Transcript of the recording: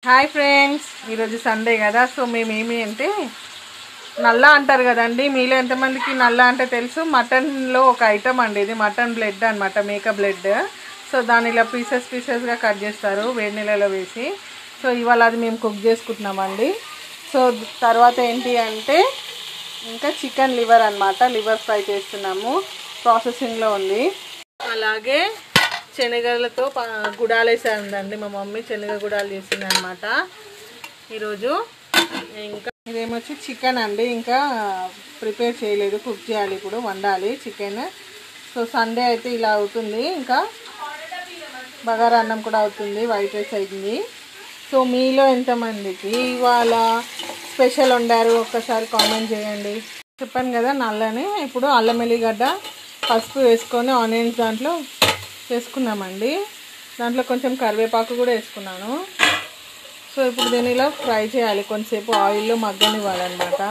Hi friends, ఈరోజు Sunday కదా. So మేమేమి అంటే నల్లా అంటారు కదండి. మీలో ఎంతమందికి నల్లా అంటే తెలుసు? మటన్లో ఒక ఐటమ్ అండి ఇది. మటన్ బ్లడ్ అనమాట, మేక బ్లడ్. సో దాని ఇలా పీసెస్గా కట్ చేస్తారు వేడి నీళ్ళలో వేసి. సో ఇవాళ అది మేము కుక్ చేసుకుంటున్నామండి. సో తర్వాత ఏంటి అంటే ఇంకా చికెన్ లివర్ అనమాట, లివర్ ఫ్రై చేస్తున్నాము, ప్రాసెసింగ్లో ఉంది. అలాగే శనగలతో గుడాలు వేసేదండి మా మమ్మీ, శనగ గుడాలు చేసింది అనమాట ఈరోజు. ఇంకా ఇదేమొచ్చి చికెన్ అండి, ఇంకా ప్రిపేర్ చేయలేదు, కుక్ చేయాలి, ఇప్పుడు వండాలి చికెన్. సో సండే అయితే ఇలా అవుతుంది. ఇంకా బగారా అన్నం కూడా అవుతుంది, వైట్ రైస్ అయింది. సో మీలో ఎంతమందికి ఇవాళ స్పెషల్ వండారు ఒక్కసారి కామెంట్ చేయండి. చెప్పాను కదా నల్లని. ఇప్పుడు అల్లం ఎల్లిగడ్డ పసుపు వేసుకొని ఆనియన్స్ దాంట్లో వేసుకున్నామండి. దాంట్లో కొంచెం కరివేపాకు కూడా వేసుకున్నాను. సో ఇప్పుడు దీన్ని ఇలా ఫ్రై చేయాలి, కొంచెంసేపు ఆయిల్లో మగ్గనివ్వాలన్నమాట.